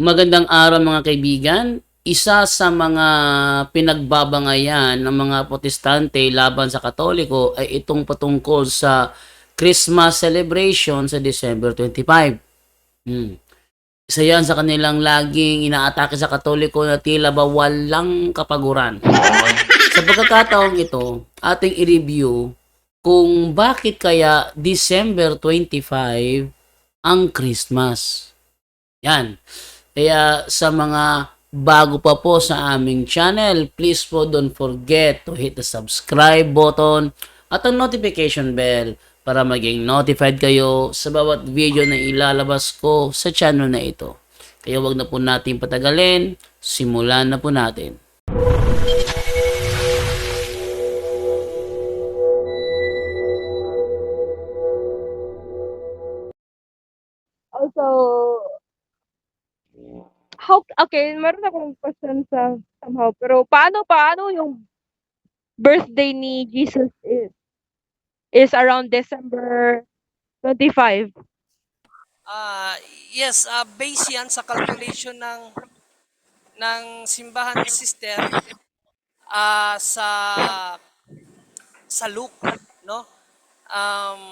Magandang araw mga kaibigan. Isa sa mga pinagbabangayan ng mga Protestante laban sa Katoliko ay itong patungkol sa Christmas celebration sa December 25. Hmm. Isa yan sa kanilang laging inaatake sa Katoliko na tila ba walang kapaguran. Sa pagkakataong ito, ating i-review kung bakit kaya December 25 ang Christmas. Yan. Kaya sa mga bago pa po sa aming channel, please po don't forget to hit the subscribe button at ang notification bell para maging notified kayo sa bawat video na ilalabas ko sa channel na ito. Kaya wag na po natin patagalin, simulan na po natin. Also, meron akong question sa somehow, pero paano yung birthday ni Jesus is around December 25? Ah, yes, base yan sa calculation ng simbahan sister sa Luke, no? Um,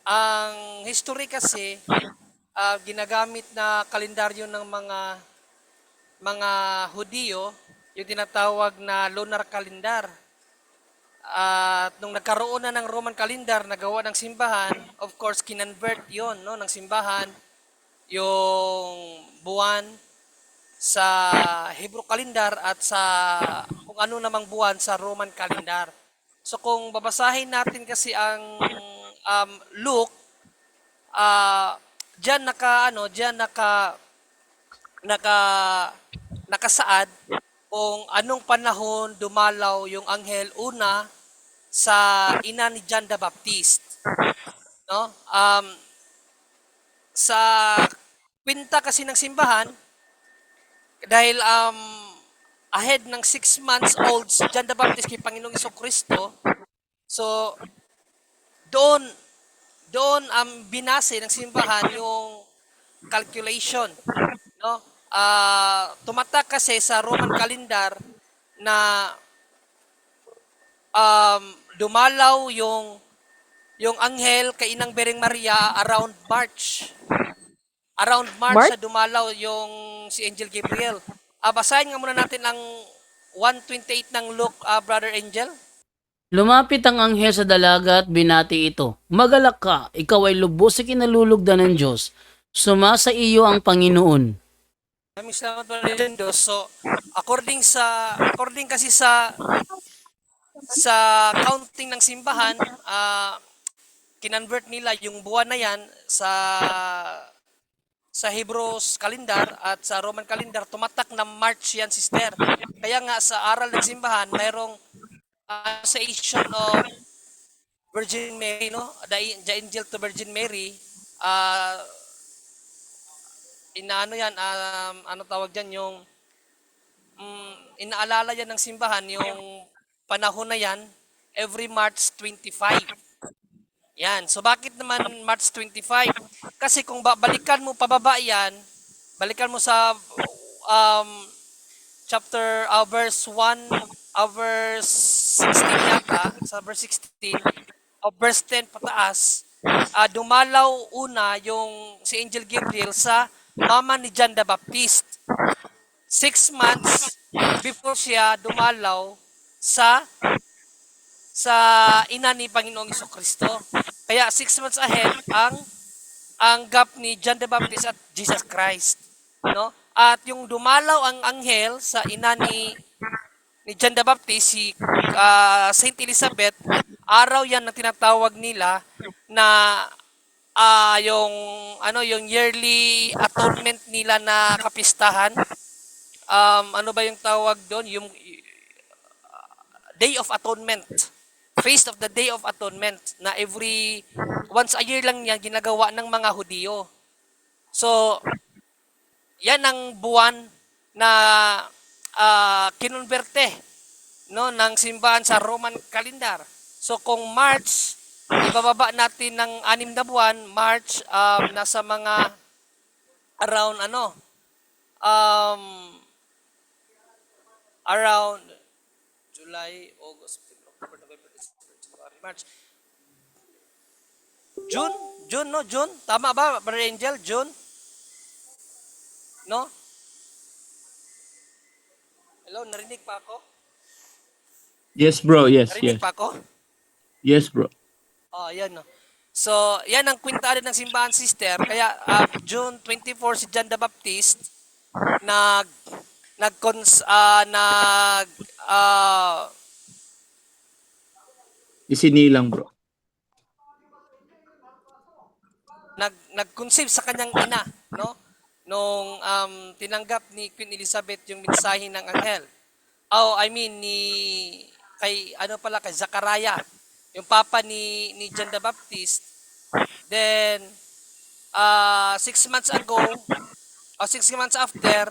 ang history kasi ginagamit na kalendaryo ng mga Hudiyo, yung tinatawag na lunar calendar. At nung nagkaroon na ng Roman calendar na gawa ng simbahan, of course, kinonvert yon, no, ng simbahan yung buwan sa Hebrew calendar at sa kung ano namang buwan sa Roman calendar. So kung babasahin natin kasi ang Luke, diyan naka nakasaad kung anong panahon dumalaw yung anghel una sa ina ni John the Baptist, no? Sa kwenta kasi ng simbahan, dahil ahead ng 6 months old si John the Baptist kay Panginoong Kristo, so doon binase ng simbahan yung calculation, no? Tumatak kasi sa Roman calendar na dumalaw yung anghel kay Inang Bering Maria around March. Around March March? sa dumalaw yung si Angel Gabriel. Basahin nga muna natin ang 128 ng Luke, Brother Angel. Lumapit ang anghel sa dalaga at binati ito. Magalak ka, ikaw ay lubos sa kinalulugdan ng Diyos. Sumasa iyo ang Panginoon. Maraming salamat, Brother Angel. So, according kasi sa counting ng simbahan, kinonvert nila yung buwan na yan sa Hebrews calendar at sa Roman calendar, tumatak na March yan, sister. Kaya nga sa aral ng simbahan, mayroong Association of Virgin Mary, no? The Angel to Virgin Mary, inaano yan, ano tawag dyan, yung inaalala yan ng simbahan, yung panahon na yan, every March 25. Yan. So bakit naman March 25? Kasi kung balikan mo pababa yan, balikan mo sa chapter verse 1, verse 16 yata, sa verse 16, verse 10 pataas, dumalaw una yung si Angel Gabriel sa mama ni John the Baptist. 6 months before siya dumalaw sa ina ni Panginoong Kristo. Kaya 6 months ahead ang gap ni John the Baptist at Jesus Christ, no? At yung dumalaw ang anghel sa ina ni John the Baptist, si Saint Elizabeth, araw yan na tinatawag nila na yung yearly atonement nila na kapistahan. Ano ba yung tawag doon? Yung Day of Atonement. Feast of the Day of Atonement na every once a year lang yan ginagawa ng mga Hudiyo. So, yan ang buwan na kinonverte, no, ng simbahan sa Roman calendar. So kung March, ibababa natin ng 6 na buwan, March nasa mga around ano, um, around July, August, September, October, November, December, January, March. June? June, no? June? Tama ba, Brother Angel? June? No? Hello, narinig pa ako? Yes, bro. Yes, Narinig yes. pa ako? Yes, bro. Oh, yan, no? So, yan ang kwintada ng simbahan, sister. Kaya, June 24, si John the Baptist, nag, nag, nag, Isinilang, bro. nag-conceive sa kanyang ina, no? Nung tinanggap ni Queen Elizabeth yung mensahe ng anghel. Oh, I mean kay kay Zachariah, yung papa ni John the Baptist. Then 6 months ago, o 6 months after,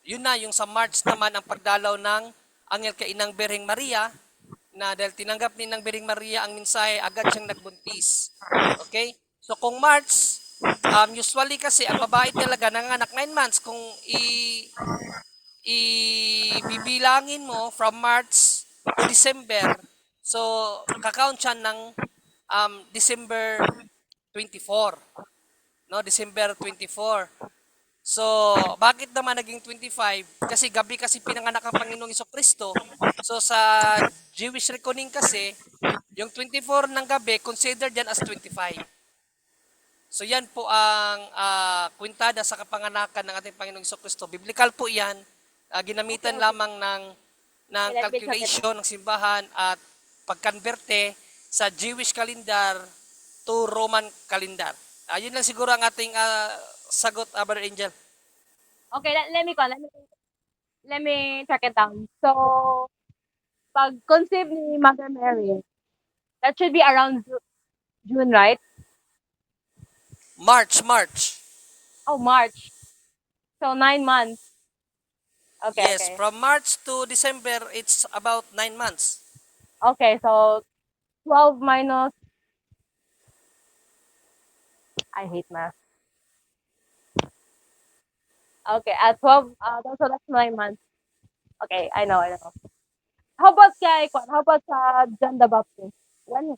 yun na yung sa March naman ang pagdalaw ng anghel kay Inang Birheng Maria, na dahil tinanggap ni Nang Birheng Maria ang mensahe, agad siyang nagbuntis. Okay? So kung March, usually kasi ang babae talaga nanganak 9 months. Kung ibibilangin mo from March to December, so kakount siya ng December 24. No, December 24. So, bakit naman naging 25? Kasi gabi kasi pinanganak ang Panginoong Jesucristo. So, sa Jewish reckoning kasi, yung 24 ng gabi, considered yan as 25. So, yan po ang kwintada sa kapanganakan ng ating Panginoong Jesucristo. Biblical po yan. Ginamitan lamang ng calculation ng simbahan at pagkonberte sa Jewish calendar to Roman calendar. Yun lang siguro ang ating sagot, Brother Angel. Okay, let me track it down. So, pag conceive ni Mother Mary, that should be around June, right? March. Oh, March. So, 9 months. Okay, Yes, okay. from March to December, it's about 9 months. Okay, so 12 minus, I hate math. Okay, at 12, so that's 9 months. Okay, I know. How about sa John the Baptist?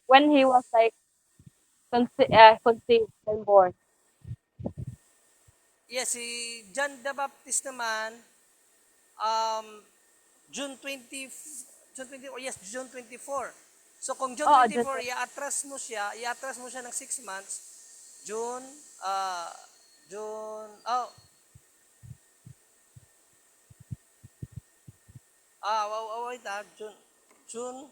When he was like conceived and born? Yes, si John the Baptist naman, June 20, June 24, yes, June 24. So kung June Oo, 24, i-atras mo siya ng 6 months, June, wait, June,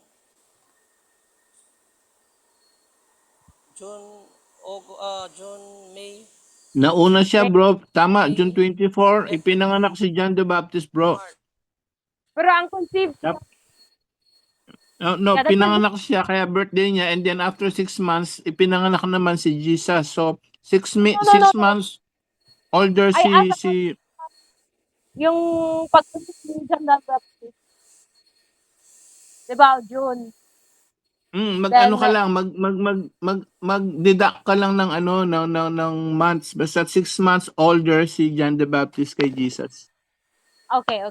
June, May, Nauna siya, bro. Tama, May, June 24, April, ipinanganak si John the Baptist, bro. March. Pero ang conceived, Yep. No, yeah, that's why pinanganak siya, kaya birthday niya, and then after 6 months, ipinanganak naman si Jesus. So, 6 no. months older I asked si yung pag-conceive ni John the Baptist. Diba, June. mag-ano ka lang, mag-deduct ka lang ng ng months. Basta 6 months older si John the Baptist kay Jesus. Okay.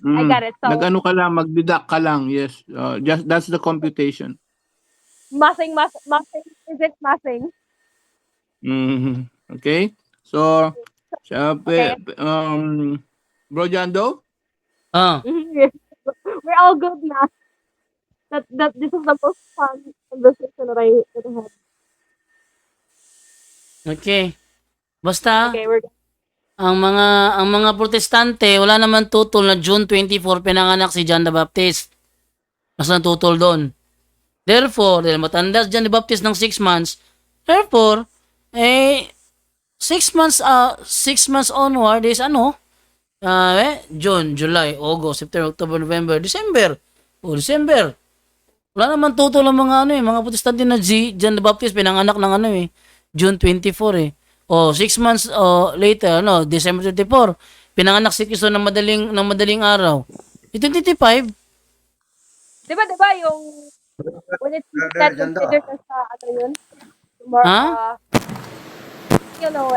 I got it. So, Nag-ano ka lang, mag-deduct ka lang. Yes. Just that's the computation. massing isn't massing. Okay? So, Okay. Bro Jando? We're all good na. That this is the most fun conversation that I had. Okay. Basta, Okay, we're ang mga protestante, wala naman tutol na June 24 pinanganak si John the Baptist. Mas natutol doon. Therefore, dahil matanda si John the Baptist ng 6 months, therefore, 6 months onward is June, July, August, September, October, November, December. December. Wala naman tutol ang mga protestante na John the Baptist pinanganak ng June 24 . O 6 months later, December 24, pinanganak si Cristo ng madaling araw. 25. Diba yung when it's Brother that Jando. considered as yun? More, Ha? you know,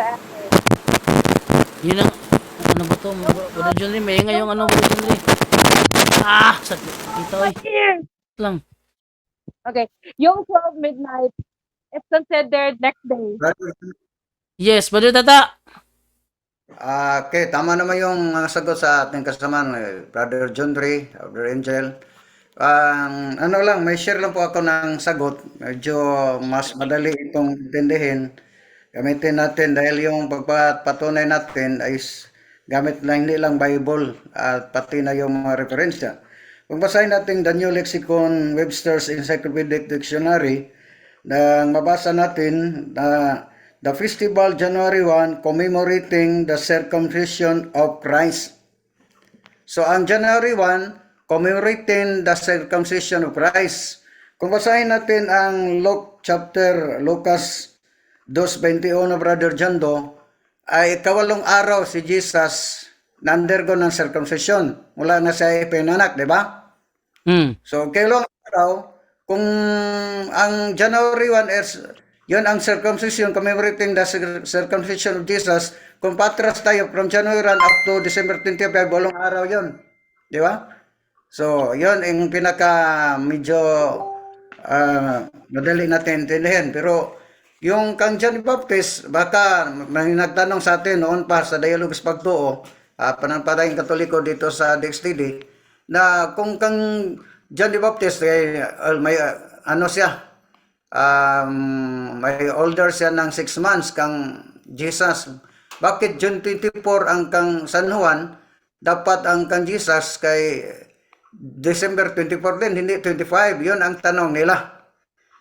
Yun ang, ano ba to? Brother John Lee, may ngayong ano, Brother John Lee. Sakit. Ito ay, lang. okay, yung 12 midnight, it's considered next day. Yes, Brother Tata. Okay, tama naman yung sagot sa ating kasamaan, Brother John Ray, Brother Angel. Ano lang, may share lang po ako ng sagot. Medyo mas madali itong intindihin. Gamitin natin dahil yung pagpapatunay natin ay gamit lang hindi lang Bible at pati na yung mga referensya. Kung basahin natin the New Lexicon Webster's Encyclopedic Dictionary, na mabasa natin na the festival January 1 commemorating the circumcision of Christ. So ang January 1 commemorating the circumcision of Christ. Kung basahin natin ang Lucas 2:21, Brother Jando, ay kawalong araw si Jesus na undergo ng circumcision mula na siya ipinanak, di ba? So kailang araw, kung ang January 1 is yun ang circumcision, commemorating the circumcision of Jesus, kung patras tayo from January 1 up to December 25, walong araw yun. Di ba? So, yun ang pinaka medyo madali natin intindihin. Pero, yung kang John the Baptist, baka may nagtanong sa atin noon pa sa Dialogue sa Pagtuo, pananampalatayang Katoliko dito sa DXTD, na kung kang John the Baptist, may ano siya, may older siya ng 6 months kang Jesus. Bakit June 24 ang kang San Juan, dapat ang kang Jesus kay December 24 din, hindi 25? Yun ang tanong nila.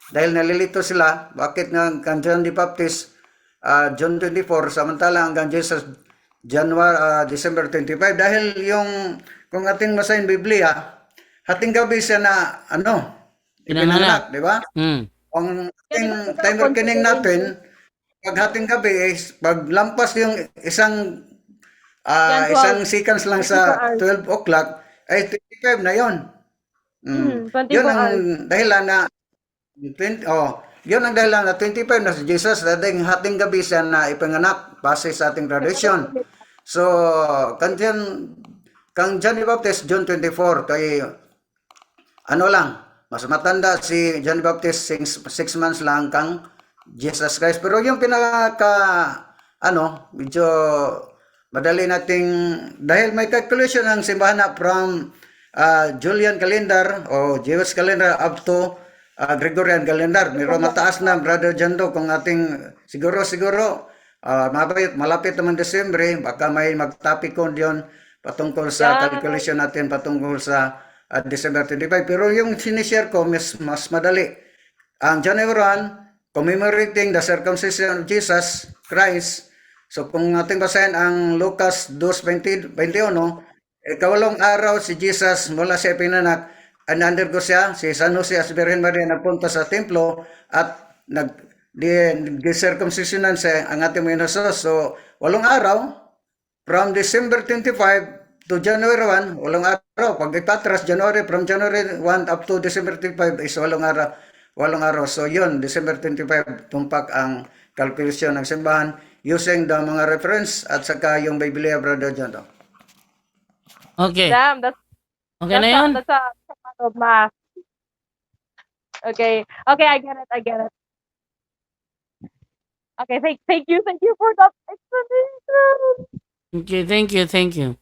Dahil nalilito sila, bakit nga kang John the Baptist June 24, samantala ang kang Jesus December 25? Dahil yung, kung ating masahin Biblia, hating gabi siya na, pinanganak, di ba? Ang time reckoning natin, pag hating gabi is pag lampas yung isang isang seconds lang sa 12 o'clock, ay 25 na yon. 24 Yun ang hours. dahilan na yun ang dahilan na 25 na si Jesus, dating hating gabi siya na ipanganak base sa ating tradition. So, kang John the Baptist, June 24, kay ano lang, mas matanda si John the Baptist, 6 months lang kang Jesus Christ. Pero yung medyo madali nating, dahil may calculation ng simbahan na from Julian calendar o Jewish calendar up to Gregorian calendar. Pero mataas na, Brother Jando, kung ating siguro malapit naman Desembre, baka may mag-topic yun patungkol sa calculation natin patungkol sa December 25. Pero yung sinishare ko, mas madali. Ang January 1, commemorating the circumcision of Jesus Christ. So kung ating basahin ang Lucas 2:21, kawalong araw si Jesus mula sa ipinanak, undergo siya, si San Jose as Virgen Maria nagpunta sa templo at nag-circumcisionan siya ang ating mga Jesus. So, walong araw, from December 25 to January 1, walong araw. Pag ipatras, from January 1 up to December 25 is walong araw. So, yun, December 25, tumpak ang calculation ng simbahan using the mga reference at saka yung Biblia, Brother John. Okay. Damn, that's Okay na yun? that's a lot of math. Okay, I get it. Okay, thank you for that explanation. Okay, thank you.